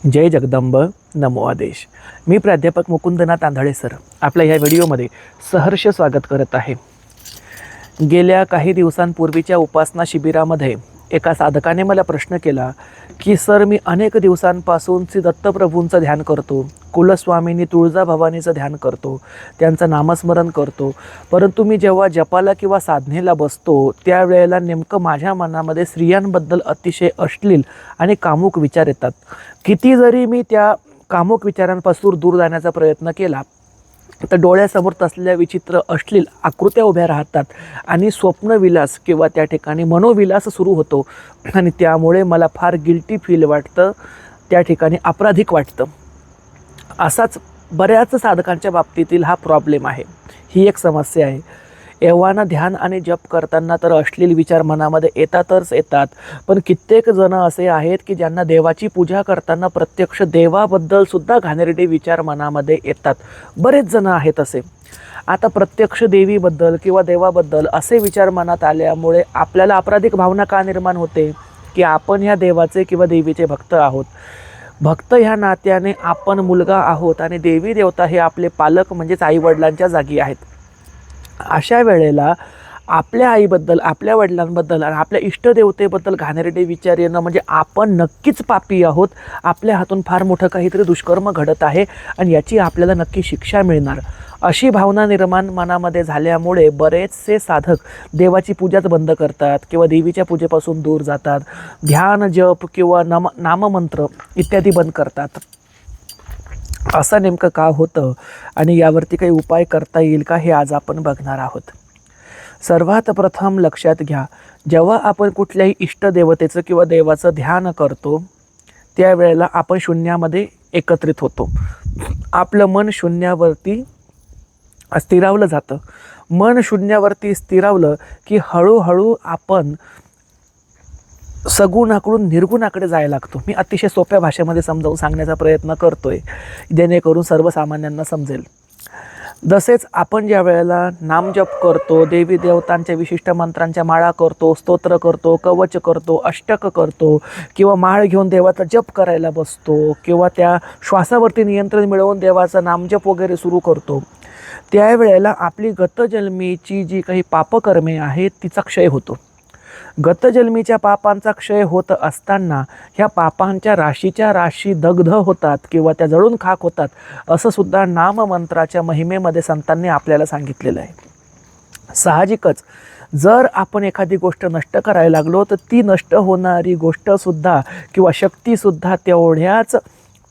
जय जगदंब नमो आदेश. मी प्राध्यापक मुकुंदनाथ आंधळे सर आपल्या ह्या व्हिडिओमध्ये सहर्ष स्वागत करत आहे. गेल्या काही दिवसांपूर्वीच्या उपासना शिबिरामध्ये एका साधकाने मला प्रश्न केला की सर, मी अनेक दिवसांपासून श्री दत्तप्रभूंचं ध्यान करतो, कुलस्वामिनी तुळजाभवानीचं ध्यान करतो, त्यांचं नामस्मरण करतो, परंतु मी जेव्हा जपाला किंवा साधनेला बसतो त्यावेळेला नेमकं माझ्या मनामध्ये स्त्रियांबद्दल अतिशय अश्लील आणि कामुक विचार येतात. किती जरी मी त्या कामुक विचारांपासून दूर जाण्याचा प्रयत्न केला तर डोळ्यासमोर असलेल्या विचित्र अश्लील आकृत्या उभ्या राहतात आणि स्वप्नविलास किंवा त्या ठिकाणी मनोविलास सुरू होतो आणि त्यामुळे मला फार गिल्टी फील वाटतं, त्या ठिकाणी अपराधिक वाटतं. असाच बऱ्याच साधकांच्या बाबतीतील हा प्रॉब्लेम आहे, ही एक समस्या आहे. एव्हाना ध्यान आणि जप करताना तर अश्लील विचार मनामध्ये येतातच येतात, पण कित्येक जण असे आहेत की ज्यांना देवाची पूजा करताना प्रत्यक्ष देवाबद्दल सुद्धा घाणेरडे विचार मनामध्ये येतात. बरेच जण आहेत असे. आता प्रत्यक्ष देवीबद्दल किंवा देवाबद्दल असे विचार मनात आल्यामुळे आपल्याला आपराधिक भावना का निर्माण होते की आपण ह्या देवाचे किंवा देवीचे भक्त आहोत. भक्त ह्या नात्याने आपण मुलगा आहोत आणि देवी देवता हे आपले पालक म्हणजेच आईवडिलांच्या जागी आहेत. अशा वेळेला आपल्या आईबद्दल, आपल्या वडिलांबद्दल आणि आपल्या इष्टदेवतेबद्दल घाणेरडे विचार येणं म्हणजे आपण नक्कीच पापी आहोत, आपल्या हातून फार मोठं काहीतरी दुष्कर्म घडत आहे आणि याची आपल्याला नक्की शिक्षा मिळणार, अशी भावना निर्माण मनामध्ये झाल्यामुळे बरेचसे साधक देवाची पूजाच बंद करतात किंवा देवीच्या पूजेपासून दूर जातात. ध्यान जप किंवा नाममंत्र इत्यादी बंद करतात. असं नेमकं का होतं आणि यावरती काही उपाय करता येईल का, हे आज आपण बघणार आहोत. सर्वात प्रथम लक्षात घ्या, जेव्हा आपण कुठल्याही इष्टदेवतेचं किंवा देवाचं ध्यान करतो त्यावेळेला आपण शून्यामध्ये एकत्रित होतो. आपलं मन शून्यावरती स्थिरावलं जातं. मन शून्यावरती स्थिरावलं की हळूहळू आपण सगुणाकडून निर्गुणाकडे जायला लागतो. मी अतिशय सोप्या भाषेमध्ये समजावून सांगण्याचा प्रयत्न करतोय जेणेकरून सर्वसामान्यांना समजेल. जसेच आपण ज्या वेळेला नामजप करतो, देवी देवतांच्या विशिष्ट मंत्रांच्या माळा करतो, स्तोत्र करतो, कवच करतो, अष्टक करतो किंवा माळ घेऊन देवाचा जप करायला बसतो किंवा त्या श्वासावरती नियंत्रण मिळवून देवाचा नामजप वगैरे सुरू करतो, त्यावेळेला आपली गतजन्मीची जी काही पापकर्मे आहेत तिचा क्षय होतो. गतजन्मीच्या पापांचा क्षय होत असताना ह्या पापांच्या राशीच्या राशी दग्ध होतात किंवा त्या जळून खाक होतात, असं सुद्धा नाममंत्राच्या महिमेमध्ये संतांनी आपल्याला सांगितलेलं आहे. साहजिकच जर आपण एखादी गोष्ट नष्ट करायला लागलो तर ती नष्ट होणारी गोष्टसुद्धा किंवा शक्तीसुद्धा तेवढ्याच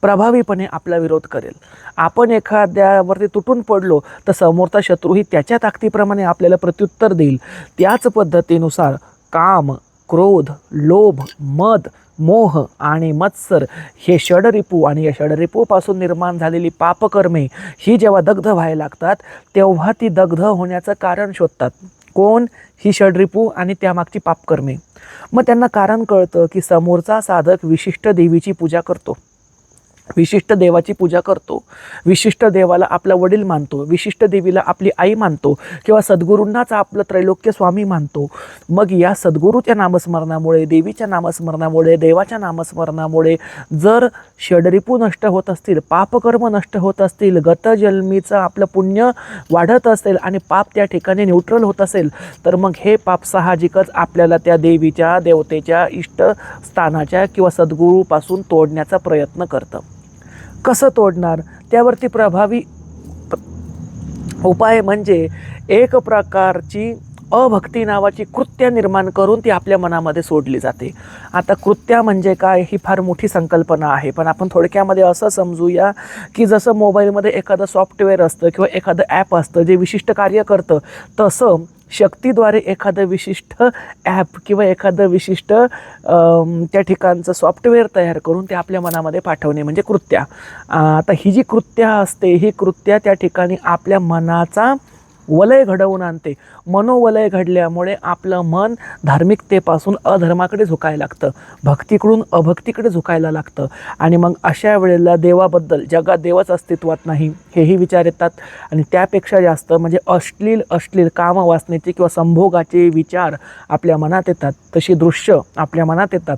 प्रभावीपणे आपला विरोध करेल. आपण एखाद्यावरती तुटून पडलो तर समोरचा शत्रूही त्याच्या ताकदीप्रमाणे आपल्याला प्रत्युत्तर देईल. त्याच पद्धतीनुसार काम, क्रोध, लोभ, मद, मोह आणि मत्सर हे षडरिपू आणि या षडरिपूपासून निर्माण झालेली पापकर्मे ही जेव्हा दग्ध व्हायला लागतात तेव्हा ती दग्ध होण्याचं कारण शोधतात. कोण? ही षडरिपू आणि त्यामागची पापकर्मे. मग त्यांना कारण कळतं की समोरचा साधक विशिष्ट देवीची पूजा करतो, विशिष्ट देवाची पूजा करतो, विशिष्ट देवाला आपला वडील मानतो, विशिष्ट देवीला आपली आई मानतो किंवा सद्गुरूंनाच आपलं त्रैलोक्य स्वामी मानतो. मग या सद्गुरूच्या नामस्मरणामुळे, देवीच्या नामस्मरणामुळे, देवाच्या नामस्मरणामुळे जर षडरिपू नष्ट होत असतील, पापकर्म नष्ट होत असतील, गतजन्मीचं आपलं पुण्य वाढत असेल आणि पाप त्या ठिकाणी न्यूट्रल होत असेल, तर मग हे पाप साहजिकच आपल्याला त्या देवीच्या, देवतेच्या, इष्टस्थानाच्या किंवा सद्गुरूपासून तोडण्याचा प्रयत्न करतं. कसं तोडणार? त्यावरती प्रभावी उपाय म्हणजे एक प्रकारची अभक्ती नावाची कृत्या निर्माण करून ती आपल्या मनामध्ये सोडली जाते. आता कृत्या म्हणजे काय, ही फार मोठी संकल्पना आहे, पण आपण थोडक्यामध्ये असं समजूया की जसं मोबाईलमध्ये एखादं सॉफ्टवेअर असतं किंवा एखादं ॲप असतं जे विशिष्ट कार्य करतं, तसं शक्तीद्वारे एखादं विशिष्ट ॲप किंवा एखादं विशिष्ट त्या ठिकाणचं सॉफ्टवेअर तयार करून ते आपल्या मनामध्ये पाठवणे म्हणजे कृत्या. आता ही जी कृत्या असते, ही कृत्या त्या ठिकाणी आपल्या मनाचा वलय घडवून आणते. मनोवलय घडल्यामुळे आपलं मन धार्मिकतेपासून अधर्माकडे झुकायला लागतं, भक्तीकडून अभक्तीकडे झुकायला लागतं आणि मग अशा वेळेला देवाबद्दल, जगात देवच अस्तित्वात नाही हेही विचार येतात आणि त्यापेक्षा जास्त म्हणजे अश्लील कामवासनेचे किंवा संभोगाचे विचार आपल्या मनात येतात, तशी दृश्य आपल्या मनात येतात.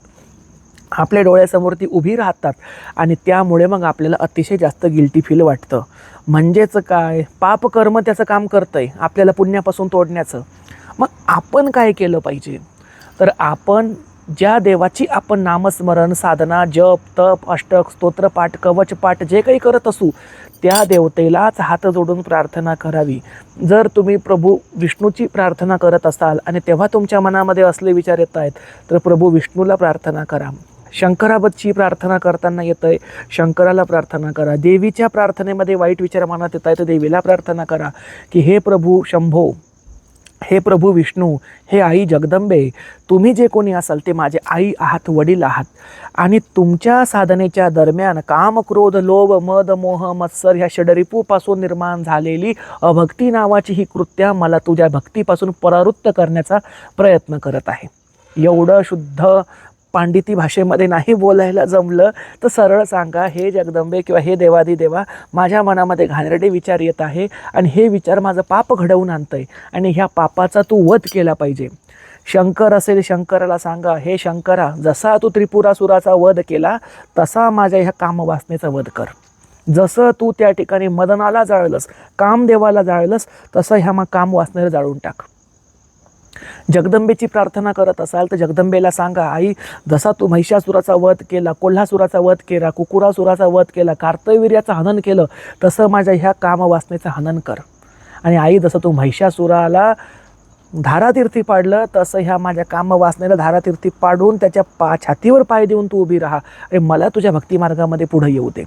आपल्या डोळ्यासमोर ती उभी राहतात आणि त्यामुळे मग आपल्याला अतिशय जास्त गिल्टी फील वाटतं. म्हणजेच काय, पापकर्म त्याचं काम करतं आहे आपल्याला पुण्यापासून तोडण्याचं. मग आपण काय केलं पाहिजे, तर आपण ज्या देवाची आपण नामस्मरण, साधना, जप, तप, अष्टक, स्तोत्रपाठ, कवचपाठ जे काही करत असू, त्या देवतेलाच हात जोडून प्रार्थना करावी. जर तुम्ही प्रभू विष्णूची प्रार्थना करत असाल आणि तेव्हा तुमच्या मनामध्ये असले विचार येत आहेत, तर प्रभू विष्णूला प्रार्थना करा. शंकराबतची प्रार्थना करताना येतं आहे, शंकराला प्रार्थना करा. देवीच्या प्रार्थनेमध्ये वाईट विचार मनात येत आहे, तर देवीला प्रार्थना करा की हे प्रभू शंभो, हे प्रभू विष्णू, हे आई जगदंबे, तुम्ही जे कोणी असाल ते माझे आई आहात, वडील आहात. आणि तुमच्या साधनेच्या दरम्यान काम, क्रोध, लोभ, मद, मोह, मत्सर ह्या षडरिपूपासून निर्माण झालेली अभक्ती नावाची ही कृत्या मला तुझ्या भक्तीपासून परावृत्त करण्याचा प्रयत्न करत आहे. एवढं शुद्ध पांडिती भाषेमध्ये नाही बोलायला जमलं तर सरळ सांगा, हे जगदंबे किंवा हे देवादिदेवा, माझ्या मनामध्ये घाणेरडे विचार येत आहे आणि हे विचार माझं पाप घडवून आणतं आहे आणि ह्या पापाचा तू वध केला पाहिजे. शंकर असेल, शंकराला सांगा, हे शंकरा, जसा तू त्रिपुरासुराचा वध केला तसा माझ्या ह्या कामवासनेचा वध कर. जसं तू त्या ठिकाणी मदनाला जाळलंस, कामदेवाला जाळलंस, तसं ह्या मग कामवासनेला जाळून टाक. जगदंबेची प्रार्थना करत असाल तर जगदंबेला सांगा, आई, जसा तू महिषासुराचा वध केला, कोल्हासुराचा वध केला, कुकुरासुराचा वध केला, कार्तवीर्याचं हनन केलं, तसं माझ्या ह्या कामवासनेचं हनन कर. आणि आई, जसं तू महिषासुराला धारातीर्थी पाडलं, तसं ह्या माझ्या कामवासनेला धारातीर्थी पाडून त्याच्या छातीवर पाय देऊन तू उभी राहा आणि मला तुझ्या भक्तिमार्गामध्ये पुढे येऊ दे.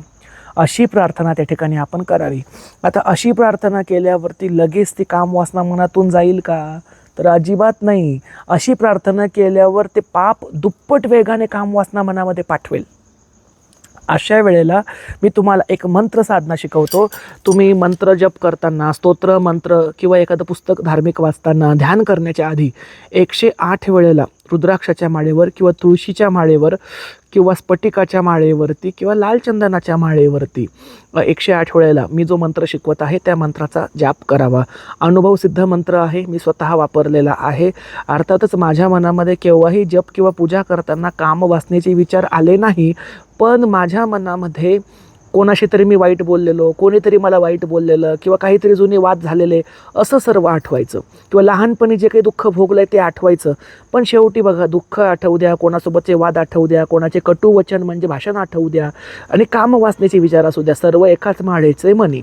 अशी प्रार्थना त्या ठिकाणी आपण करावी. आता अशी प्रार्थना केल्यावरती लगेच ती कामवासना मनातून जाईल का, तर अजिबात नाही. अशी प्रार्थना केल्यावर ते पाप दुप्पट वेगाने कामवासना मनामध्ये पाठवेल. अशा वेळेला मी तुम्हाला एक मंत्र साधना शिकवतो. तुम्ही मंत्र जप करताना, स्तोत्र मंत्र किंवा एखादं पुस्तक धार्मिक वाचताना, ध्यान करण्याच्या आधी 108 वेळेला रुद्राक्षाच्या माळेवर किंवा तुळशीच्या माळेवर किंवा स्फटिकाच्या माळेवरती किंवा लाल चंदनाच्या माळेवरती 108 वेळेला मी जो मंत्र शिकवत आहे त्या मंत्राचा जाप करावा. अनुभवसिद्ध मंत्र आहे, मी स्वतः वापरलेला आहे. अर्थातच माझ्या मनामध्ये केव्हाही जप किंवा पूजा करताना कामवासनेचे विचार आले नाही, पण माझ्या मनामध्ये कोणाशी तरी मी वाईट बोललेलो, कोणीतरी मला वाईट बोललेलं किंवा काहीतरी जुने वाद झालेले असं सर्व आठवायचं किंवा लहानपणी जे काही दुःख भोगलं आहे ते आठवायचं. पण शेवटी बघा, दुःख आठवू द्या, कोणासोबतचे वाद आठवू द्या, कोणाचे कटुवचन म्हणजे भाषण आठवू द्या आणि कामवासनेचे विचार असू द्या, सर्व एकाच माळेचे मनी.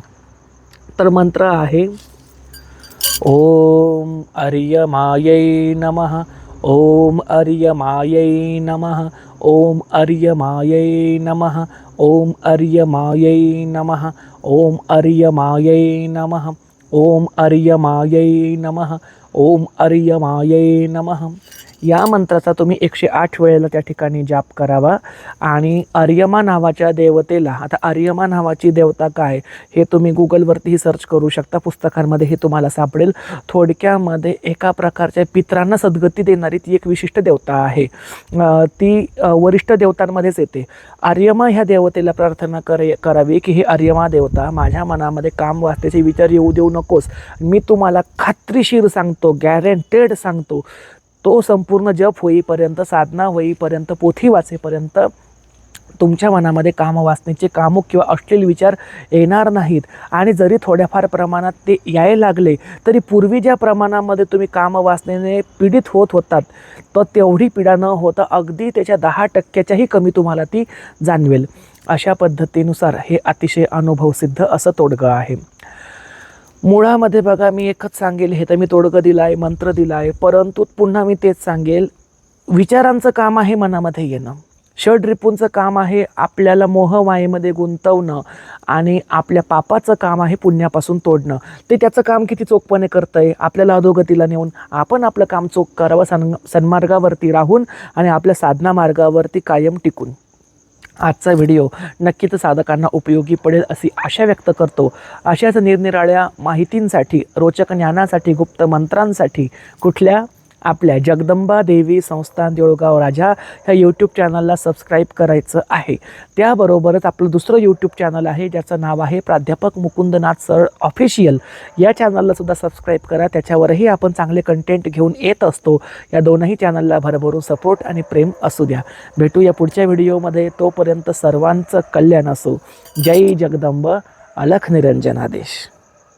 तर मंत्र आहे, ओम आर्यमायै नमः, ओम आर्यमायै नमः, ओम आर्यमायै नमः, ओम आर्यमायै नमः, ओम आर्यमायै नमः, ओम आर्यमायै नमः, ओम आर्यमायै नमः. या मंत्राचा तुम्ही 108 वेळेला त्या ठिकाणी जाप करावा. आणि आर्यमा नावाच्या देवतेला, आता आर्यमा नावाची देवता काय हे तुम्ही गुगलवरतीही सर्च करू शकता, पुस्तकांमध्ये हे तुम्हाला सापडेल. थोडक्यामध्ये एका प्रकारच्या पितरांना सद्गती देणारी ती एक विशिष्ट देवता आहे. ती वरिष्ठ देवतांमध्येच येते. आर्यमा ह्या देवतेला प्रार्थना करावी की हे आर्यमा देवता, माझ्या मनामध्ये काम वासनेचे विचार येऊ देऊ नकोस. मी तुम्हाला खात्रीशीर सांगतो, गॅरंटेड सांगतो, तो संपूर्ण जप होईपर्यंत, साधना होईपर्यंत, पोथी वाचेपर्यंत तुमच्या मनामध्ये कामवासनेचे कामुक किंवा अश्लील विचार येणार नाहीत. आणि जरी थोड्याफार प्रमाणात ते यायला लागले तरी पूर्वी ज्या प्रमाणामध्ये तुम्ही कामवासनेने पीडित होत होतात तर तेवढी पीडा न होता अगदी त्याच्या 10% कमी तुम्हाला ती जाणवेल. अशा पद्धतीनुसार हे अतिशय अनुभवसिद्ध असं तोडगं आहे. मुळामध्ये बघा, मी एकच सांगेल, हे तर मी तोडगं दिलं आहे, मंत्र दिला आहे, परंतु पुन्हा मी तेच सांगेल, विचारांचं काम आहे मनामध्ये येणं, षडरिपूंचं काम आहे आपल्याला मोहमायेमध्ये गुंतवणं आणि आपल्या पापाचं काम आहे पुण्यापासून तोडणं. ते त्याचं काम किती चोखपणे करतं आहे, आपल्याला अधोगतीला नेऊन आपण आपलं काम चोख करावं, सन्मार्गावरती राहून आणि आपल्या साधना मार्गावरती कायम टिकून. आजचा व्हिडिओ नक्कीच साधकांना उपयोगी पडेल अशी आशा व्यक्त करतो. अशाच निरनिराळ्या माहितींसाठी, रोचक ज्ञानासाठी, गुप्त मंत्रांसाठी कुठल्या आपल्या जगदंबा देवी संस्थान देऊळगाव राजा ह्या यूट्यूब चॅनलला सबस्क्राईब करायचं आहे. त्याबरोबरच आपलं दुसरं यूट्यूब चॅनल आहे ज्याचं नाव आहे प्राध्यापक मुकुंदनाथ सर ऑफिशियल. या चॅनलला सुद्धा सबस्क्राईब करा. त्याच्यावरही आपण चांगले कंटेंट घेऊन येत असतो. या दोनही चॅनलला भरभरून सपोर्ट आणि प्रेम असू द्या. भेटूया पुढच्या व्हिडिओमध्ये. तोपर्यंत सर्वांचं कल्याण असो. जय जगदंब अलख निरंजन आदेश.